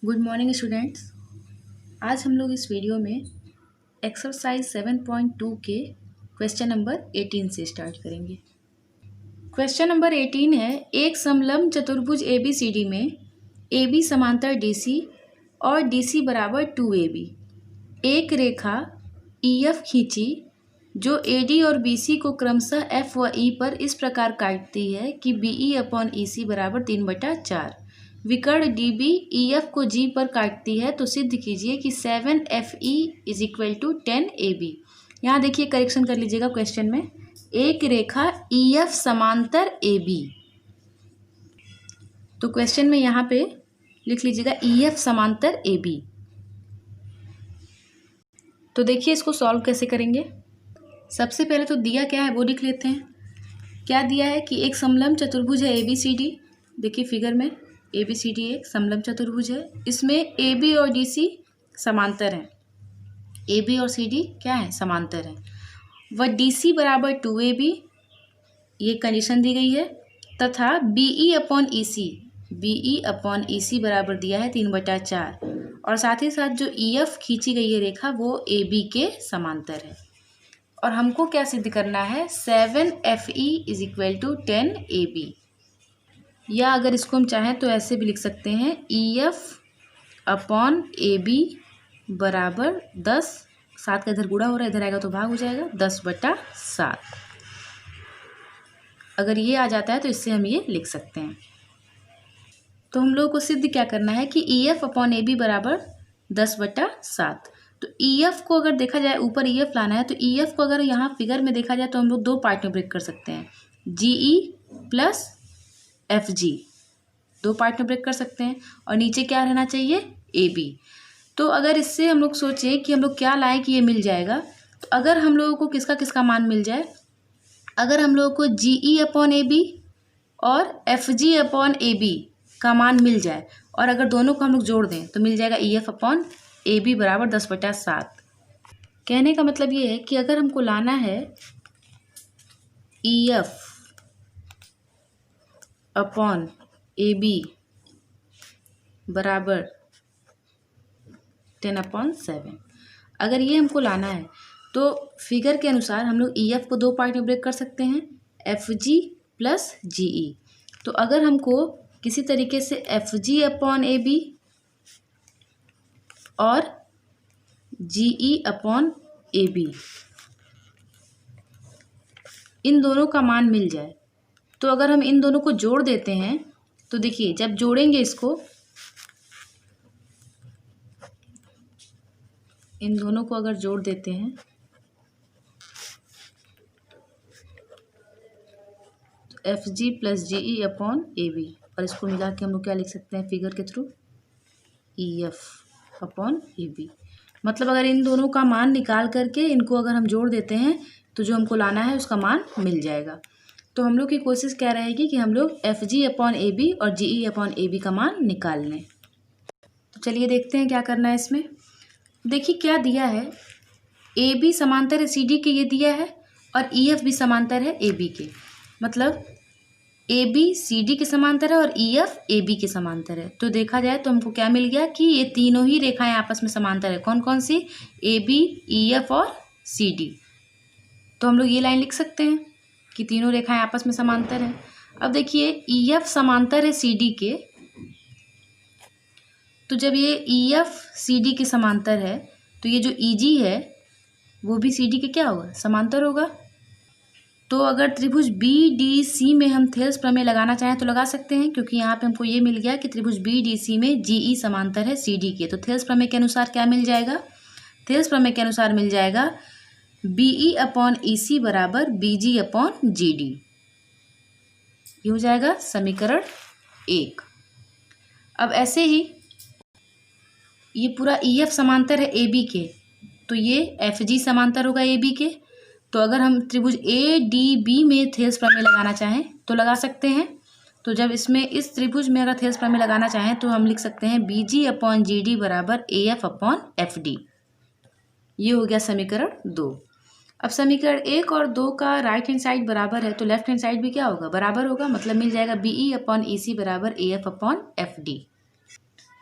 Good morning students. आज हम लोग इस वीडियो में एक्सरसाइज 7.2 के क्वेश्चन नंबर 18 से स्टार्ट करेंगे। क्वेश्चन नंबर 18 है, एक समलंब चतुर्भुज ABCD में AB समांतर DC और DC बराबर 2AB, एक रेखा EF खींची जो AD और BC को क्रमशः F व E पर इस प्रकार काटती है कि BE/EC बराबर 3/4। विकर्ण DB EF को G पर काटती है, तो सिद्ध कीजिए कि 7FE = 10AB। यहाँ देखिए, करेक्शन कर लीजिएगा क्वेश्चन में, एक रेखा EF समांतर AB। तो क्वेश्चन में यहाँ पे लिख लीजिएगा EF समांतर AB। तो देखिए इसको सॉल्व कैसे करेंगे। सबसे पहले तो दिया क्या है वो लिख लेते हैं। क्या दिया है कि एक समलंब चतुर्भुज है ABCD। देखिए फिगर में ABCD एक समलंब चतुर्भुज है, इसमें AB और DC समांतर हैं। AB और CD क्या है, समांतर हैं। वह DC बराबर 2AB, ये कंडीशन दी गई है, तथा BE/EC बराबर दिया है 3/4, और साथ ही साथ जो EF खींची गई है रेखा वो AB के समांतर है। और हमको क्या सिद्ध करना है, 7FE = 10AB। या अगर इसको हम चाहें तो ऐसे भी लिख सकते हैं, EF/AB बराबर 10, 7 का इधर गुणा हो रहा है, इधर आएगा तो भाग हो जाएगा, 10/7। अगर ये आ जाता है तो इससे हम ये लिख सकते हैं। तो हम लोगों को सिद्ध क्या करना है कि EF/AB बराबर 10/7। तो EF को अगर देखा जाए, ऊपर EF लाना है, तो EF को अगर यहाँ फिगर में देखा जाए तो हम लोग दो पार्ट में ब्रेक कर सकते हैं, GE + FG, दो पार्ट में ब्रेक कर सकते हैं। और नीचे क्या रहना चाहिए, AB। तो अगर इससे हम लोग सोचें कि हम लोग क्या लाएं कि ये मिल जाएगा, तो अगर हम लोगों को किसका किसका मान मिल जाए, अगर हम लोगों को GE/AB और FG/AB का मान मिल जाए, और अगर दोनों को हम लोग जोड़ दें तो मिल जाएगा EF/AB बराबर 10/7। कहने का मतलब ये है कि अगर हमको लाना है EF/AB बराबर 10/7, अगर ये हमको लाना है तो फिगर के अनुसार हम लोग EF को दो पार्ट में ब्रेक कर सकते हैं, FG + GE। तो अगर हमको किसी तरीके से FG/AB और GE/AB इन दोनों का मान मिल जाए, तो अगर हम इन दोनों को जोड़ देते हैं तो देखिए, जब जोड़ेंगे इसको, इन दोनों को अगर जोड़ देते हैं तो FG + GE/AB, और इसको मिला के हम लोग क्या लिख सकते हैं फिगर के थ्रू, EF/AB। मतलब अगर इन दोनों का मान निकाल करके इनको अगर हम जोड़ देते हैं तो जो हमको लाना है उसका मान मिल जाएगा। तो हम लोग की कोशिश क्या रहेगी कि हम लोग FG/AB और GE/AB का मान निकाल लें। तो चलिए देखते हैं क्या करना है इसमें। देखिए क्या दिया है, AB समांतर है CD के, ये दिया है, और EF भी समांतर है AB के। मतलब AB CD के समांतर है और EF AB के समांतर है। तो देखा जाए तो हमको क्या मिल गया कि ये तीनों ही रेखाएं आपस में समांतर है। कौन कौन सी, AB, EF और CD। तो हम लोग ये लाइन लिख सकते हैं कि तीनों रेखाएं आपस में समांतर हैं। अब देखिए EF समांतर है CD के, तो जब ये EF CD के समांतर है तो ये जो EG है वो भी CD के क्या होगा, समांतर होगा। तो अगर त्रिभुज BDC में हम थेल्स प्रमेय लगाना चाहें तो लगा सकते हैं, क्योंकि यहाँ पे हमको ये मिल गया कि त्रिभुज BDC में GE समांतर है CD के। तो थेल्स प्रमेय के अनुसार क्या मिल जाएगा, थेल्स प्रमेय के अनुसार मिल जाएगा BE/EC बराबर BG/GD। ये हो जाएगा समीकरण 1। अब ऐसे ही ये पूरा EF समांतर है AB के, तो ये FG समांतर होगा AB के। तो अगर हम त्रिभुज ADB में थेल्स प्रमेय लगाना चाहें तो लगा सकते हैं। तो जब इसमें इस त्रिभुज में अगर थेल्स प्रमेय लगाना चाहें तो हम लिख सकते हैं BG/GD बराबर AF/FD। ये हो गया समीकरण 2। अब समीकरण 1 और 2 का राइट हैंड साइड बराबर है, तो लेफ्ट हैंड साइड भी क्या होगा, बराबर होगा। मतलब मिल जाएगा BE/EC बराबर AF/FD।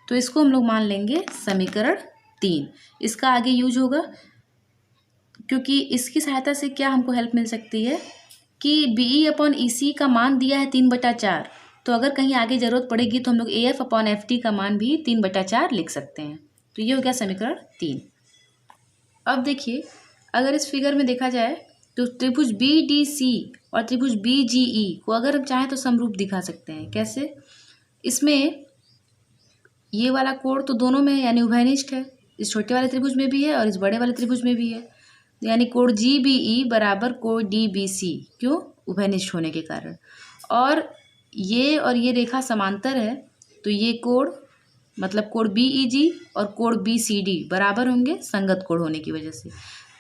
तो इसको हम लोग मान लेंगे समीकरण 3। इसका आगे यूज होगा क्योंकि इसकी सहायता से क्या हमको हेल्प मिल सकती है कि BE/EC का मान दिया है 3/4। तो अगर कहीं आगे ज़रूरत पड़ेगी तो हम लोग AF/FT का मान भी 3/4 लिख सकते हैं। तो ये हो गया समीकरण 3। अब देखिए, अगर इस फिगर में देखा जाए तो त्रिभुज BDC और त्रिभुज BGE को अगर हम चाहें तो समरूप दिखा सकते हैं। कैसे? इसमें ये वाला कोण तो दोनों में है, यानी उभयनिष्ठ है। इस छोटे वाले त्रिभुज में भी है और इस बड़े वाले त्रिभुज में भी है, यानी कोण GBE बराबर कोण DBC। क्यों? उभयनिष्ठ होने के कारण। और ये रेखा समांतर है, तो ये कोण मतलब कोण BEG और कोण BCD बराबर होंगे संगत कोण होने की वजह से।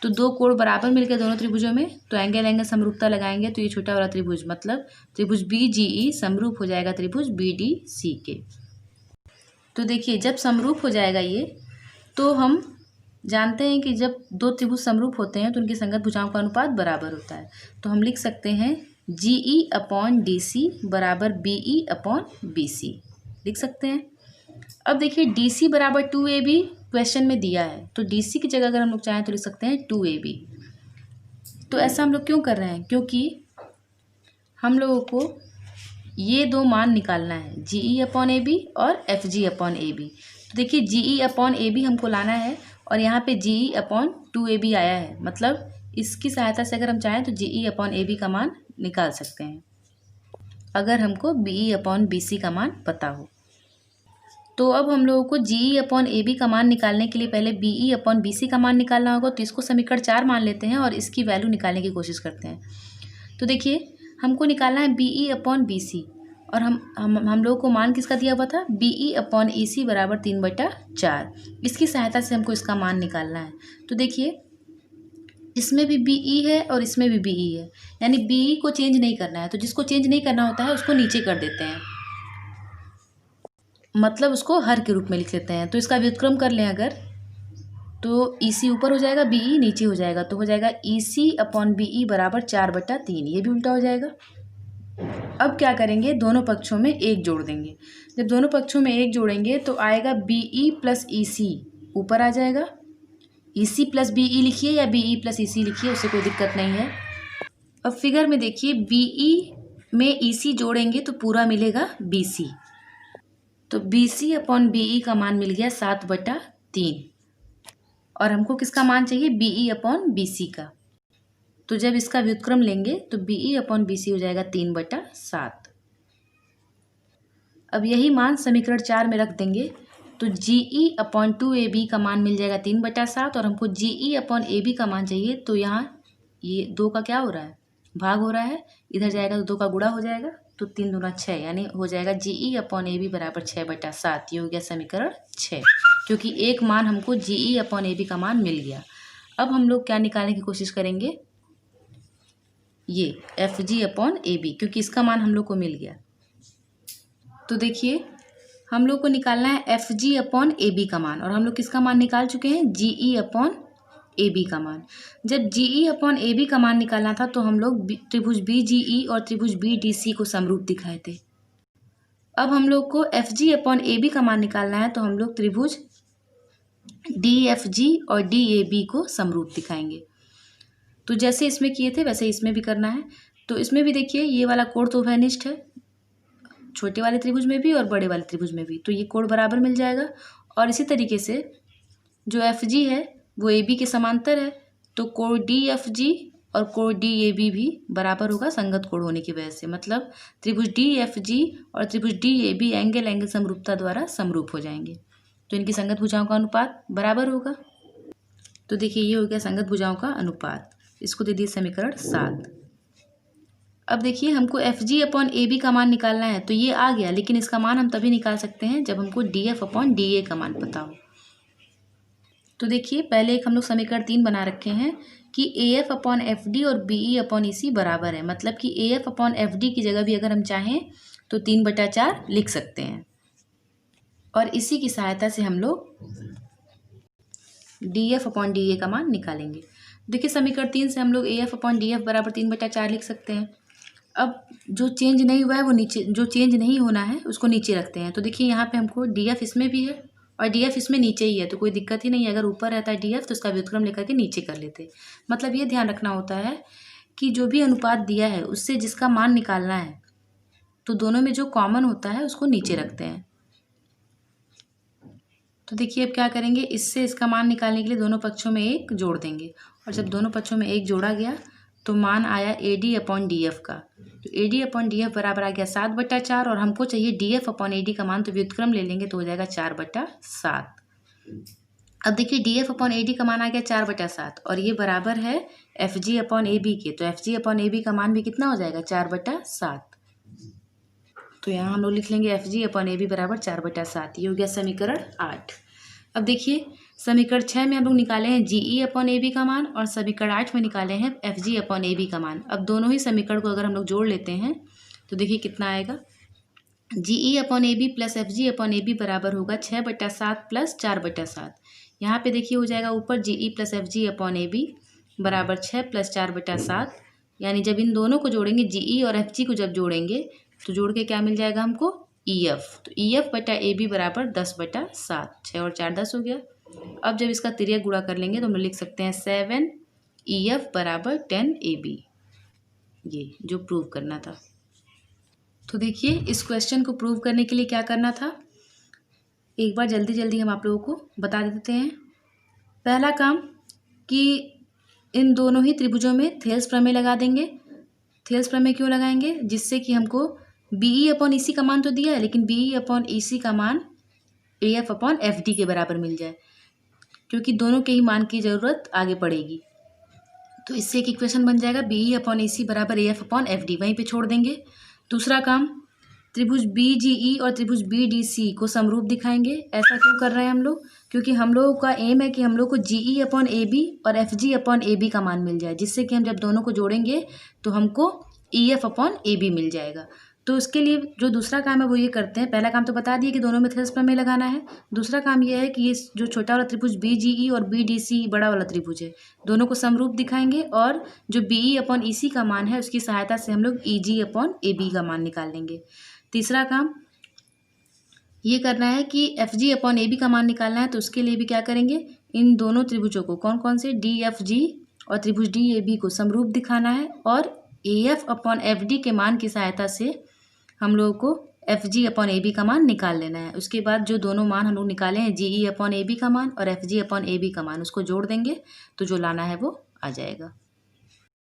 तो दो कोण बराबर मिलकर दोनों त्रिभुजों में, तो एंगल समरूपता लगाएंगे तो ये छोटा वाला त्रिभुज मतलब त्रिभुज BGE समरूप हो जाएगा त्रिभुज BDC के। तो देखिए, जब समरूप हो जाएगा ये, तो हम जानते हैं कि जब दो त्रिभुज समरूप होते हैं तो उनकी संगत भुजाओं का अनुपात बराबर होता है। तो हम लिख सकते हैं GE/DC बराबर BE/BC लिख सकते हैं। अब देखिए, DC बराबर 2AB क्वेश्चन में दिया है, तो DC की जगह अगर हम लोग चाहें तो लिख सकते हैं 2AB। तो ऐसा हम लोग क्यों कर रहे हैं? क्योंकि हम लोगों को ये दो मान निकालना है, GE/AB और FG/AB। तो देखिए, GE/AB हमको लाना है और यहाँ पे GE/2AB आया है, मतलब इसकी सहायता से अगर हम चाहें तो GE/AB का मान निकाल सकते हैं, अगर हमको BE/BC का मान पता हो। तो अब हम लोगों को GE/AB का मान निकालने के लिए पहले BE/BC का मान निकालना होगा। तो इसको समीकरण 4 मान लेते हैं और इसकी वैल्यू निकालने की कोशिश करते हैं। तो देखिए, हमको निकालना है BE/BC और हम लोगों को मान किसका दिया हुआ था? BE/EC बराबर 3/4। इसकी सहायता से हमको इसका मान निकालना है। तो देखिए, इसमें भी BE है और इसमें भी BE है, यानी BE को चेंज नहीं करना है। तो जिसको चेंज नहीं करना होता है उसको नीचे कर देते हैं, मतलब उसको हर के रूप में लिख लेते हैं। तो इसका व्युत्क्रम कर लें अगर, तो EC ऊपर हो जाएगा, BE नीचे हो जाएगा, तो हो जाएगा EC/BE बराबर 4/3। ये भी उल्टा हो जाएगा। अब क्या करेंगे? दोनों पक्षों में 1 जोड़ देंगे। जब दोनों पक्षों में 1 जोड़ेंगे तो आएगा BE + EC, ऊपर आ जाएगा। EC + BE लिखिए या BE + EC लिखिए, उससे कोई दिक्कत नहीं है। अब फिगर में देखिए, BE में EC जोड़ेंगे तो पूरा मिलेगा BC। तो BC/BE का मान मिल गया 7/3 और हमको किसका मान चाहिए? BE/BC का। तो जब इसका व्युत्क्रम लेंगे तो BE/BC हो जाएगा 3/7। अब यही मान समीकरण 4 में रख देंगे तो GE/2AB का मान मिल जाएगा 3/7 और हमको GE/AB का मान चाहिए। तो यहाँ ये 2 का क्या हो रहा है? भाग हो रहा है। इधर जाएगा तो 2 का गुणा हो जाएगा, तो 3 दूना 6, यानी हो जाएगा GE/AB बराबर 6/7। ये हो गया समीकरण 6, क्योंकि एक मान हमको GE/AB का मान मिल गया। अब हम लोग क्या निकालने की कोशिश करेंगे? ये FG/AB, क्योंकि इसका मान हम लोग को मिल गया। तो देखिए, हम लोग को निकालना है FG/AB का मान और हम लोग किसका मान निकाल चुके हैं? GE/AB का मान। जब GE/AB का मान निकालना था तो हम लोग त्रिभुज BGE और त्रिभुज BDC को समरूप दिखाए थे। अब हम लोग को FG/AB का मान निकालना है तो हम लोग त्रिभुज DFG और DAB को समरूप दिखाएंगे। तो जैसे इसमें किए थे वैसे इसमें भी करना है। तो इसमें भी देखिए, ये वाला कोण तो उभयनिष्ठ है, छोटे वाले त्रिभुज में भी और बड़े वाले त्रिभुज में भी, तो ये कोण बराबर मिल जाएगा। और इसी तरीके से जो FG है वो AB के समांतर है, तो कोण DFG और कोण DAB भी बराबर होगा संगत कोण होने की वजह से, मतलब त्रिभुज DFG और त्रिभुज DAB एंगल समरूपता द्वारा समरूप हो जाएंगे, तो इनकी संगत भुजाओं का अनुपात बराबर होगा। तो देखिए, ये हो गया संगत भुजाओं का अनुपात, इसको दे दिए समीकरण 7। अब देखिए, हमको FG/AB का मान निकालना है, तो ये आ गया, लेकिन इसका मान हम तभी निकाल सकते हैं जब हमको DF/DA का मान पता हो। तो देखिए, पहले एक हम लोग समीकरण 3 बना रखे हैं कि AF/FD और BE/EC बराबर है, मतलब कि AF/FD की जगह भी अगर हम चाहें तो 3/4 लिख सकते हैं और इसी की सहायता से हम लोग DF/DA का मान निकालेंगे। देखिए, समीकरण 3 से हम लोग AF/DF बराबर 3/4 लिख सकते हैं। अब जो चेंज नहीं हुआ है वो नीचे, जो चेंज नहीं होना है उसको नीचे रखते हैं। तो देखिए यहाँ पे हमको डी एफ इसमें भी है और डी एफ इसमें नीचे ही है, तो कोई दिक्कत ही नहीं है। अगर ऊपर रहता है डी एफ तो उसका व्युत्क्रम लेकर के नीचे कर लेते। मतलब ये ध्यान रखना होता है कि जो भी अनुपात दिया है उससे जिसका मान निकालना है तो दोनों में जो कॉमन होता है उसको नीचे रखते हैं। तो देखिए अब क्या करेंगे, इससे इसका मान निकालने के लिए दोनों पक्षों में एक जोड़ देंगे, और जब दोनों पक्षों में एक जोड़ा गया तो मान आया A D upon D F का। तो A D upon D F बराबर आ गया 7/4, और हमको चाहिए D F upon A D का मान, तो व्युत्क्रम ले लेंगे तो हो जाएगा 4/7। अब देखिए D F upon A D का मान आ गया 4/7 और ये बराबर है F G upon A B के, तो F G upon A B का मान भी कितना हो जाएगा 4/7। तो यहाँ हम लोग लिख लेंगे F G upon A B बराबर 4/7। ये हो गया समीकरण 8। अब देखिए समीकरण 6 में हम लोग निकाले हैं जी ई अपॉन ए बी का मान, और समीकरण 8 में निकाले हैं F G upon A B का मान। अब दोनों ही समीकरण को अगर हम लोग जोड़ लेते हैं तो देखिए कितना आएगा, G E upon A B plus F G upon A B बराबर होगा 6/7 प्लस 4/7। यहाँ पे देखिए हो जाएगा ऊपर G E plus F G upon A B बराबर 6 प्लस 4/7, यानी जब इन दोनों को जोड़ेंगे जी ई और एफ जी को जब जोड़ेंगे तो जोड़ के क्या मिल जाएगा हमको ई एफ। तो ई एफ बटा ए बी बराबर 10/7, 6 और 4 10 हो गया। अब जब इसका तिर्यक गुणा कर लेंगे तो हम लिख सकते हैं 7 ई एफ बराबर 10 ए बी, ये जो प्रूव करना था। तो देखिए इस क्वेश्चन को प्रूव करने के लिए क्या करना था, एक बार जल्दी जल्दी हम आप लोगों को बता देते हैं। पहला काम कि इन दोनों ही त्रिभुजों में थेल्स प्रमेय लगा देंगे। थेल्स प्रमेय क्यों लगाएंगे, जिससे कि हमको बी ई अपॉन ई सी का मान तो दिया है, लेकिन बी ई अपॉन ई सी का मान ए एफ अपॉन एफ डी के बराबर मिल जाए, क्योंकि दोनों के ही मान की ज़रूरत आगे पड़ेगी। तो इससे एक इक्वेशन बन जाएगा बी ई अपॉन ई सी बराबर ए एफ अपॉन एफ डी, वहीं पे छोड़ देंगे। दूसरा काम, त्रिभुज बी जी ई और त्रिभुज बी डी सी को समरूप दिखाएंगे। ऐसा क्यों कर रहे हैं हम लोग, क्योंकि हम लोगों का एम है कि हम लोग को G E upon A B और F G upon A B का मान मिल जाए, जिससे कि हम जब दोनों को जोड़ेंगे तो हमको E F upon A B मिल जाएगा। तो उसके लिए जो दूसरा काम है वो ये करते हैं। पहला काम तो बता दिए कि दोनों में थेल्स प्रमेय लगाना है। दूसरा काम ये है कि ये जो छोटा वाला त्रिभुज बी जी ई और बी डी सी बड़ा वाला त्रिभुज है, दोनों को समरूप दिखाएंगे, और जो बी ई अपॉन ई सी का मान है उसकी सहायता से हम लोग ई जी अपॉन ए बी का मान निकाल लेंगे। तीसरा काम ये करना है कि F G upon A B का मान निकालना है, तो उसके लिए भी क्या करेंगे, इन दोनों त्रिभुजों को कौन कौन से डी एफ जी और त्रिभुज डी ए बी को समरूप दिखाना है, और A F upon F D के मान की सहायता से हम लोगों को F G upon A B का मान निकाल लेना है। उसके बाद जो दोनों मान हम लोग निकाले हैं जी ई अपॉन ए बी का मान और F G upon A B का मान, उसको जोड़ देंगे तो जो लाना है वो आ जाएगा।